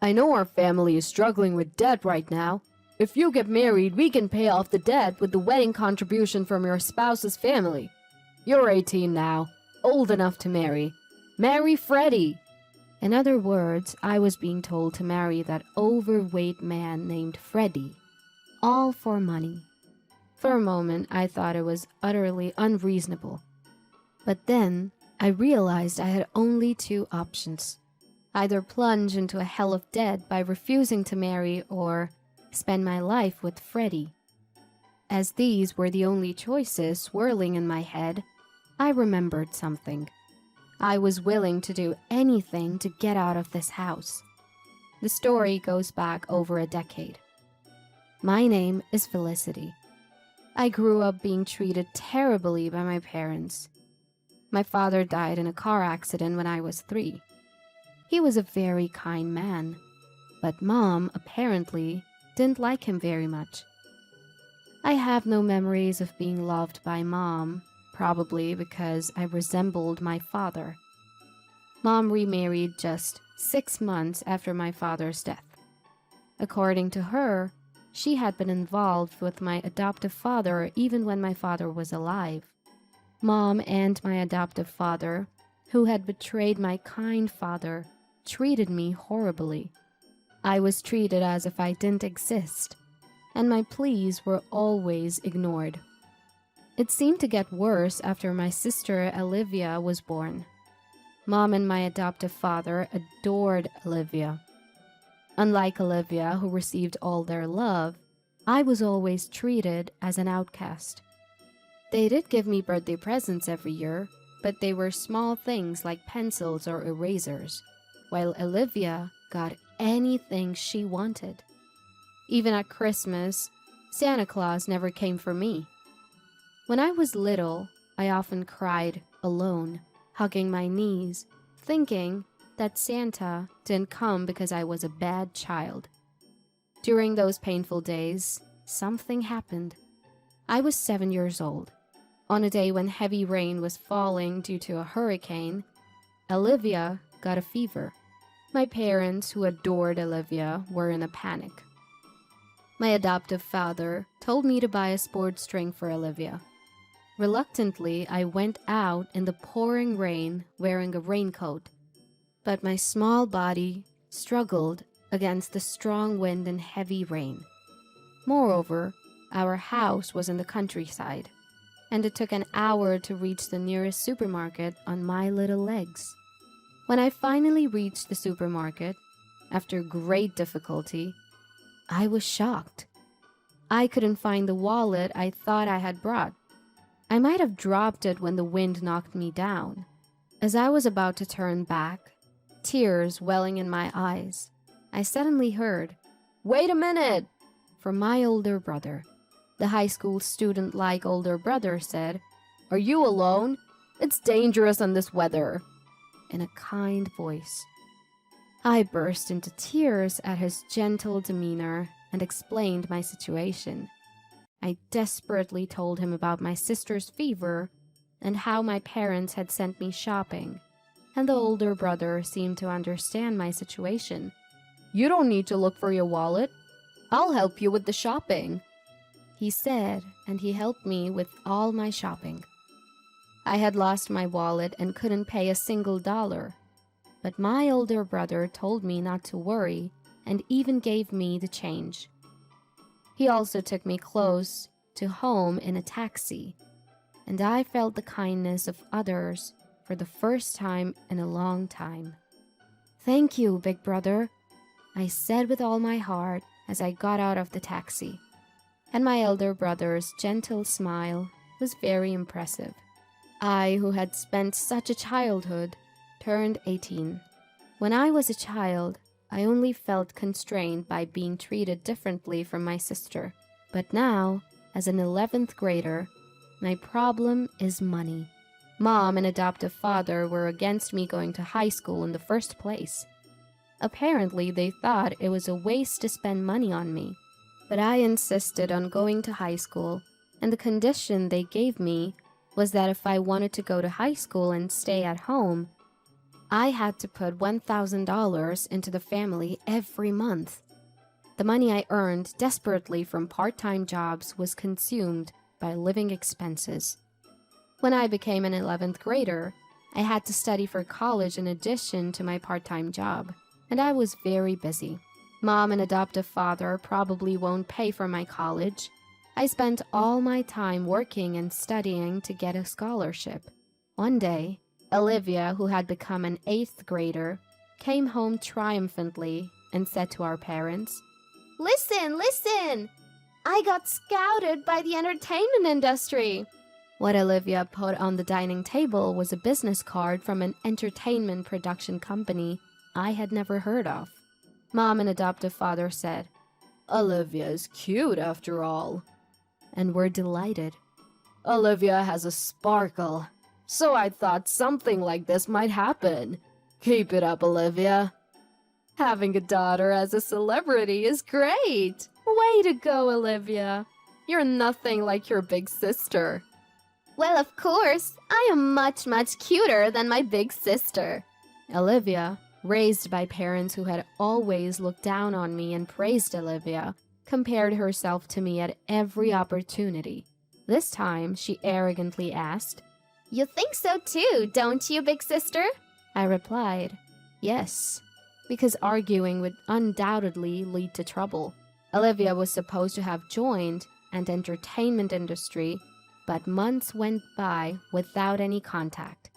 I know our family is struggling with debt right now. If you get married, we can pay off the debt with the wedding contribution from your spouse's family. You're 18 now, old enough to marry. Marry Freddie." In other words, I was being told to marry that overweight man named Freddie. All for money. For a moment, I thought it was utterly unreasonable. But then, I realized I had only two options. Either plunge into a hell of debt by refusing to marry or spend my life with Freddie. As these were the only choices swirling in my head, I remembered something. I was willing to do anything to get out of this house. The story goes back over a decade. My name is Felicity. I grew up being treated terribly by my parents. My father died in a car accident when I was 3. He was a very kind man, but Mom apparently didn't like him very much. I have no memories of being loved by Mom, probably because I resembled my father. Mom remarried just 6 months after my father's death. According to her, she had been involved with my adoptive father even when my father was alive. Mom and my adoptive father, who had betrayed my kind father, treated me horribly. I was treated as if I didn't exist, and my pleas were always ignored. It seemed to get worse after my sister Olivia was born. Mom and my adoptive father adored Olivia. Unlike Olivia, who received all their love, I was always treated as an outcast. They did give me birthday presents every year, but they were small things like pencils or erasers, while Olivia got anything she wanted. Even at Christmas, Santa Claus never came for me. When I was little, I often cried alone, hugging my knees, thinking that Santa didn't come because I was a bad child. During those painful days, something happened. I was 7 years old. On a day when heavy rain was falling due to a hurricane, Olivia got a fever. My parents, who adored Olivia, were in a panic. My adoptive father told me to buy a sports drink for Olivia. Reluctantly, I went out in the pouring rain wearing a raincoat, but my small body struggled against the strong wind and heavy rain. Moreover, our house was in the countryside, and it took an hour to reach the nearest supermarket on my little legs. When I finally reached the supermarket, after great difficulty, I was shocked. I couldn't find the wallet I thought I had brought. I might have dropped it when the wind knocked me down. As I was about to turn back, tears welling in my eyes, I suddenly heard, "Wait a minute!" from my older brother. The high school student-like older brother said, "Are you alone? It's dangerous in this weather," in a kind voice. I burst into tears at his gentle demeanor and explained my situation. I desperately told him about my sister's fever and how my parents had sent me shopping, and the older brother seemed to understand my situation. "You don't need to look for your wallet. I'll help you with the shopping," he said, and he helped me with all my shopping. I had lost my wallet and couldn't pay a single dollar, but my older brother told me not to worry and even gave me the change. He also took me close to home in a taxi, and I felt the kindness of others for the first time in a long time. "Thank you, big brother," I said with all my heart as I got out of the taxi, and my elder brother's gentle smile was very impressive. I, who had spent such a childhood, turned 18. When I was a child, I only felt constrained by being treated differently from my sister. But now, as an 11th grader, my problem is money. Mom and adoptive father were against me going to high school in the first place. Apparently, they thought it was a waste to spend money on me. But I insisted on going to high school, and the condition they gave me was that if I wanted to go to high school and stay at home, I had to put $1,000 into the family every month. The money I earned desperately from part-time jobs was consumed by living expenses. When I became an 11th grader, I had to study for college in addition to my part-time job, and I was very busy. Mom and adoptive father probably won't pay for my college. I spent all my time working and studying to get a scholarship. One day, Olivia, who had become an 8th grader, came home triumphantly and said to our parents, "Listen, listen! I got scouted by the entertainment industry." What Olivia put on the dining table was a business card from an entertainment production company I had never heard of. Mom and adoptive father said, "Olivia is cute after all," and were delighted. "Olivia has a sparkle, so I thought something like this might happen. Keep it up, Olivia." Having a daughter as a celebrity is great. Way to go, Olivia. You're nothing like your big sister. Well, of course, I am much, much cuter than my big sister. Olivia, raised by parents who had always looked down on me and praised Olivia, compared herself to me at every opportunity. This time, she arrogantly asked, "You think so too, don't you, big sister?" I replied, "Yes," because arguing would undoubtedly lead to trouble. Olivia was supposed to have joined an entertainment industry, but months went by without any contact.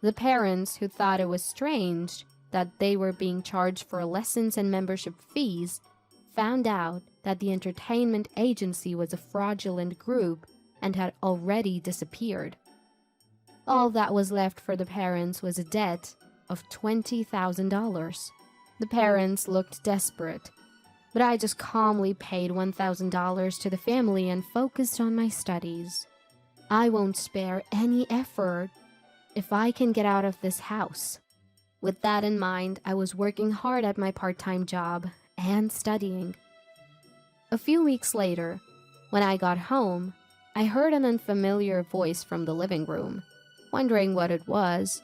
The parents, who thought it was strange that they were being charged for lessons and membership fees, found out that the entertainment agency was a fraudulent group and had already disappeared. All that was left for the parents was a debt of $20,000. The parents looked desperate, but I just calmly paid $1,000 to the family and focused on my studies. I won't spare any effort if I can get out of this house. With that in mind, I was working hard at my part-time job and studying. A few weeks later, when I got home, I heard an unfamiliar voice from the living room. Wondering what it was,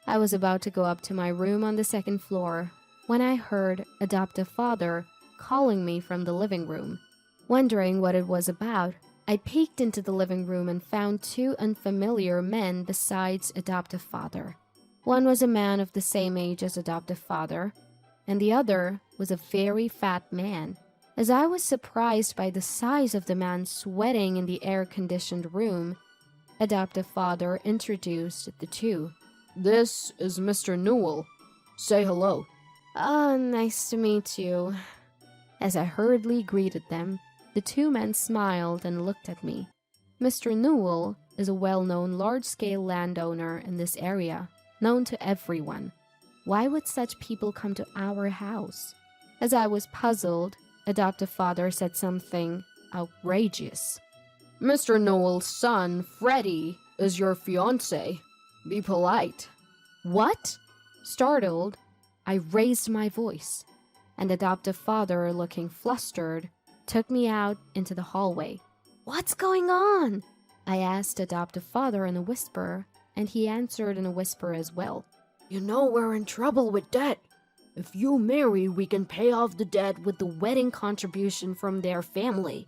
I was about to go up to my room on the second floor when I heard adoptive father calling me from the living room. Wondering what it was about, I peeked into the living room and found two unfamiliar men besides adoptive father. One was a man of the same age as adoptive father, and the other was a very fat man. As I was surprised by the size of the man sweating in the air-conditioned room, adoptive father introduced the two. "This is Mr. Newell. Say hello." "Oh, nice to meet you." As I hurriedly greeted them, the two men smiled and looked at me. Mr. Newell is a well-known large-scale landowner in this area, known to everyone. Why would such people come to our house? As I was puzzled, adoptive father said something outrageous. "Mr. Newell's son, Freddie, is your fiancé. Be polite." "What?" Startled, I raised my voice, and adoptive father, looking flustered, took me out into the hallway. "What's going on?" I asked adoptive father in a whisper, and he answered in a whisper as well. "You know we're in trouble with debt. If you marry, we can pay off the debt with the wedding contribution from their family.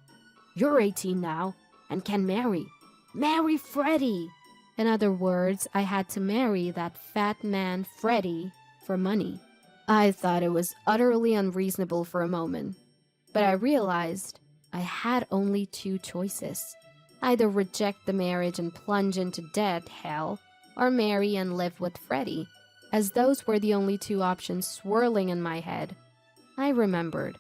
You're 18 now and can marry. Marry Freddie." In other words, I had to marry that fat man Freddie for money. I thought it was utterly unreasonable for a moment, but I realized I had only two choices. Either reject the marriage and plunge into debt hell, or marry and live with Freddie. As those were the only two options swirling in my head, I remembered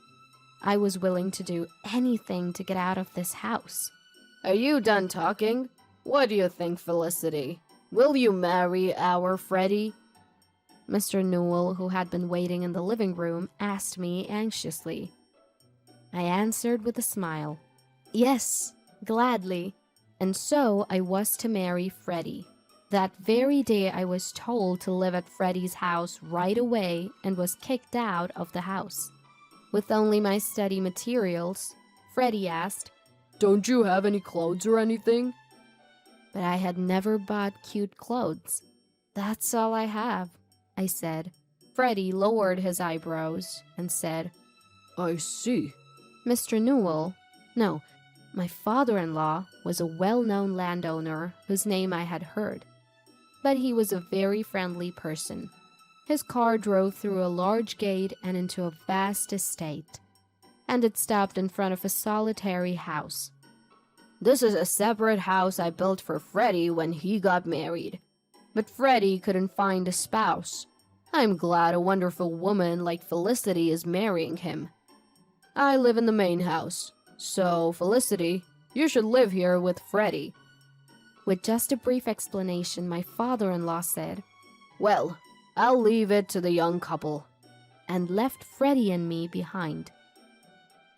I was willing to do anything to get out of this house. "Are you done talking? What do you think, Felicity? Will you marry our Freddie?" Mr. Newell, who had been waiting in the living room, asked me anxiously. I answered with a smile. Yes, gladly. And so I was to marry Freddie. That very day I was told to live at Freddie's house right away and was kicked out of the house. With only my study materials, Freddie asked, "Don't you have any clothes or anything?" But I had never bought cute clothes. "That's all I have," I said. Freddie lowered his eyebrows and said, I see. Mr. Newell, no, my father-in-law was a well-known landowner whose name I had heard. But he was a very friendly person. His car drove through a large gate and into a vast estate, and it stopped in front of a solitary house. This is a separate house I built for Freddie when he got married. But Freddie couldn't find a spouse. I'm glad a wonderful woman like Felicity is marrying him. I live in the main house, so Felicity, you should live here with Freddie. With just a brief explanation, my father-in-law said, Well, I'll leave it to the young couple, and left Freddie and me behind.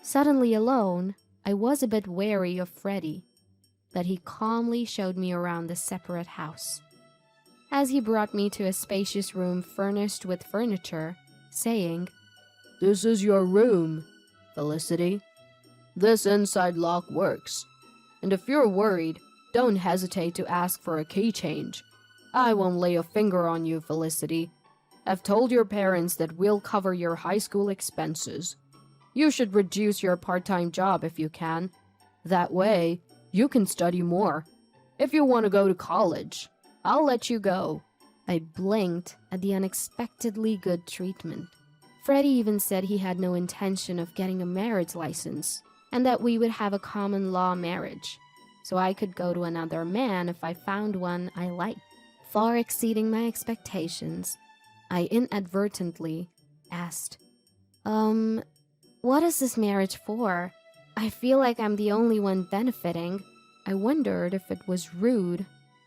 Suddenly alone, I was a bit wary of Freddie, but he calmly showed me around the separate house. As he brought me to a spacious room furnished with furniture, saying, This is your room, Felicity. This inside lock works. And if you're worried, don't hesitate to ask for a key change. I won't lay a finger on you, Felicity. I've told your parents that we'll cover your high school expenses. You should reduce your part-time job if you can. That way, you can study more. If you want to go to college, I'll let you go. I blinked at the unexpectedly good treatment. Freddie even said he had no intention of getting a marriage license, and that we would have a common law marriage, so I could go to another man if I found one I liked. Far exceeding my expectations, I inadvertently asked, what is this marriage for? I feel like I'm the only one benefiting. I wondered if it was rude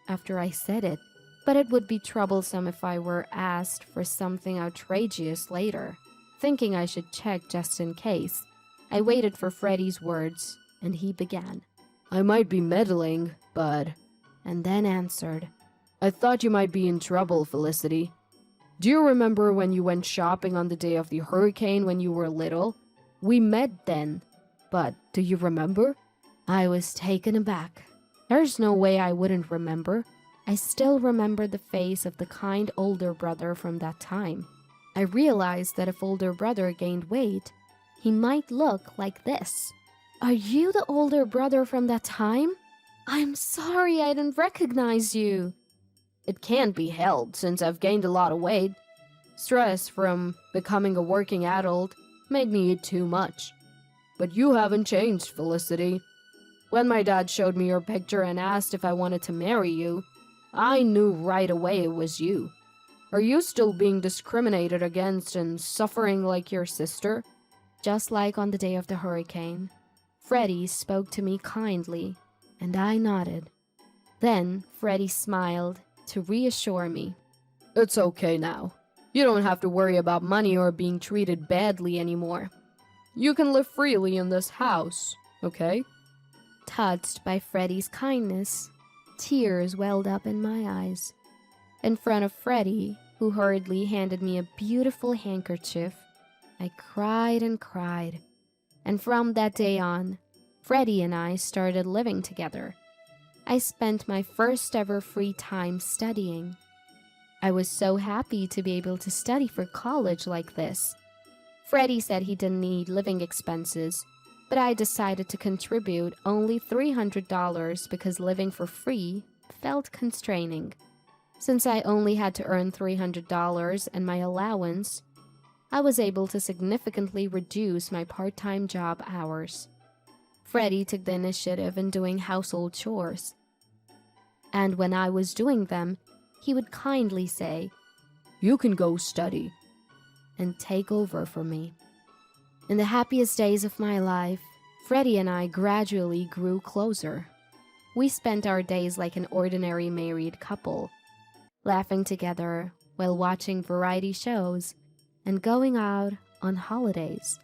after I said it, but it would be troublesome if I were asked for something outrageous later. Thinking I should check just in case, I waited for Freddie's words, and he began. I might be meddling, but... And then answered, I thought you might be in trouble, Felicity. Do you remember when you went shopping on the day of the hurricane when you were little? We met then, but do you remember? I was taken aback. There's no way I wouldn't remember. I still remember the face of the kind older brother from that time. I realized that if older brother gained weight, he might look like this. Are you the older brother from that time? I'm sorry I didn't recognize you. It can't be helped since I've gained a lot of weight. Stress from becoming a working adult made me eat too much. But you haven't changed, Felicity. When my dad showed me your picture and asked if I wanted to marry you, I knew right away it was you. Are you still being discriminated against and suffering like your sister? Just like on the day of the hurricane, Freddie spoke to me kindly, and I nodded. Then Freddie smiled to reassure me. It's okay now. You don't have to worry about money or being treated badly anymore. You can live freely in this house, okay? Touched by Freddie's kindness, tears welled up in my eyes. In front of Freddie, who hurriedly handed me a beautiful handkerchief, I cried and cried. And from that day on, Freddie and I started living together. I spent my first ever free time studying. I was so happy to be able to study for college like this. Freddie said he didn't need living expenses, but I decided to contribute only $300 because living for free felt constraining. Since I only had to earn $300 and my allowance, I was able to significantly reduce my part-time job hours. Freddie took the initiative in doing household chores. And when I was doing them, he would kindly say, You can go study, and take over for me. In the happiest days of my life, Freddie and I gradually grew closer. We spent our days like an ordinary married couple, laughing together while watching variety shows and going out on holidays.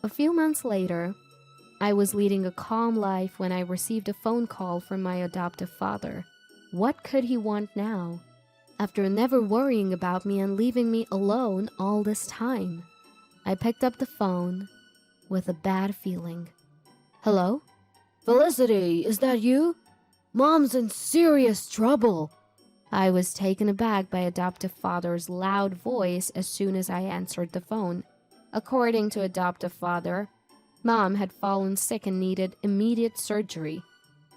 A few months later, I was leading a calm life when I received a phone call from my adoptive father. What could he want now, after never worrying about me and leaving me alone all this time? I picked up the phone with a bad feeling. Hello? Felicity, is that you? Mom's in serious trouble. I was taken aback by adoptive father's loud voice as soon as I answered the phone. According to adoptive father, Mom had fallen sick and needed immediate surgery,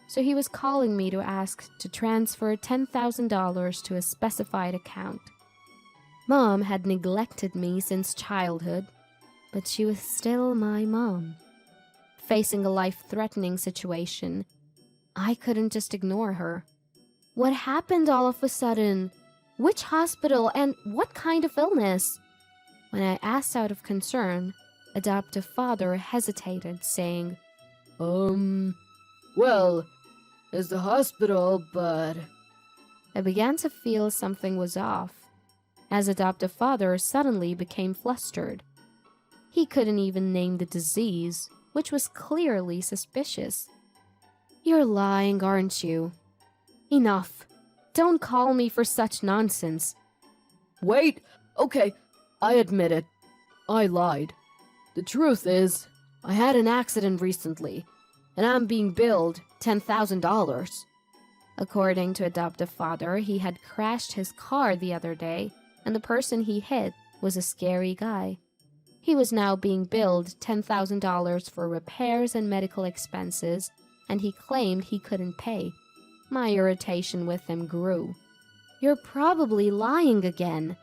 so he was calling me to ask to transfer $10,000 to a specified account. Mom had neglected me since childhood, but she was still my mom. Facing a life-threatening situation, I couldn't just ignore her. What happened all of a sudden? Which hospital and what kind of illness? When I asked out of concern, adoptive father hesitated, saying, Well, it's the hospital, but... I began to feel something was off, as adoptive father suddenly became flustered. He couldn't even name the disease, which was clearly suspicious. You're lying, aren't you? Enough. Don't call me for such nonsense. Wait, okay, I admit it. I lied. The truth is, I had an accident recently, and I'm being billed $10,000. According to adoptive father, he had crashed his car the other day, and the person he hit was a scary guy. He was now being billed $10,000 for repairs and medical expenses, and he claimed he couldn't pay. My irritation with him grew. You're probably lying again.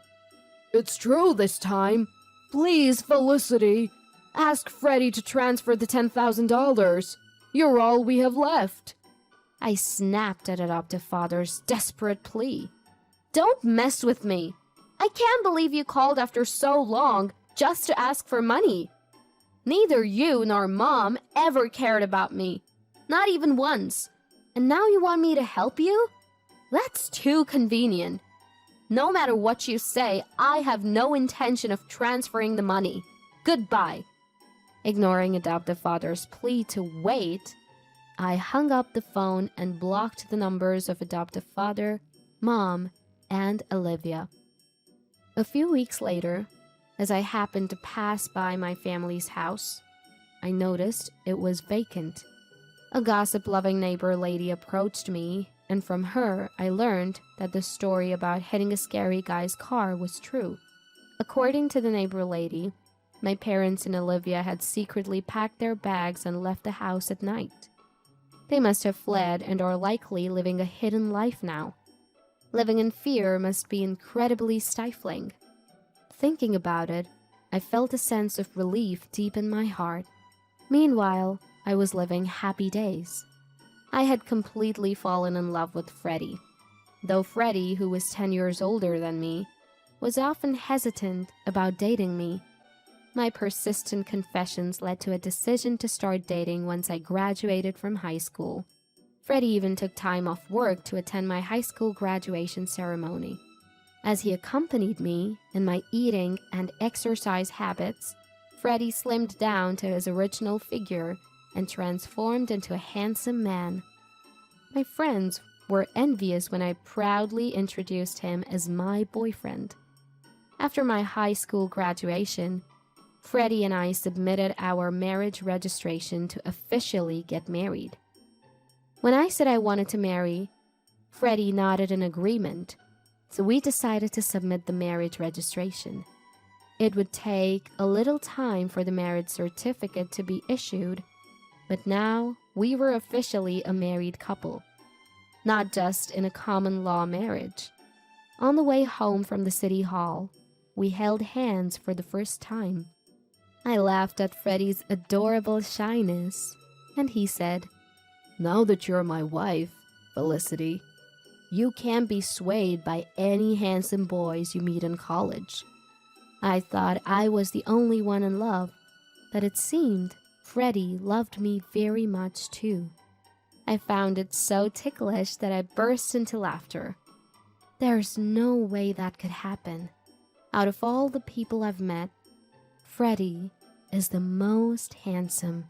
It's true this time. Please, Felicity, ask Freddie to transfer the $10,000. You're all we have left. I snapped at adoptive father's desperate plea. Don't mess with me. I can't believe you called after so long just to ask for money. Neither you nor Mom ever cared about me. Not even once. And now you want me to help you? That's too convenient. No matter what you say, I have no intention of transferring the money. Goodbye. Ignoring adoptive father's plea to wait, I hung up the phone and blocked the numbers of adoptive father, Mom, and Olivia. A few weeks later, as I happened to pass by my family's house, I noticed it was vacant. A gossip-loving neighbor lady approached me, and from her I learned that the story about hitting a scary guy's car was true. According to the neighbor lady, my parents and Olivia had secretly packed their bags and left the house at night. They must have fled and are likely living a hidden life now. Living in fear must be incredibly stifling. Thinking about it, I felt a sense of relief deep in my heart. Meanwhile, I was living happy days. I had completely fallen in love with Freddie. Though Freddie, who was 10 years older than me, was often hesitant about dating me. My persistent confessions led to a decision to start dating once I graduated from high school. Freddie even took time off work to attend my high school graduation ceremony. As he accompanied me in my eating and exercise habits, Freddie slimmed down to his original figure and transformed into a handsome man. My friends were envious when I proudly introduced him as my boyfriend. After my high school graduation, Freddie and I submitted our marriage registration to officially get married. When I said I wanted to marry, Freddie nodded in agreement, so we decided to submit the marriage registration. It would take a little time for the marriage certificate to be issued, but now we were officially a married couple, not just in a common law marriage. On the way home from the city hall, we held hands for the first time. I laughed at Freddie's adorable shyness, and he said, Now that you're my wife, Felicity, you can't be swayed by any handsome boys you meet in college. I thought I was the only one in love, but it seemed Freddie loved me very much too. I found it so ticklish that I burst into laughter. There's no way that could happen. Out of all the people I've met, Freddie is the most handsome.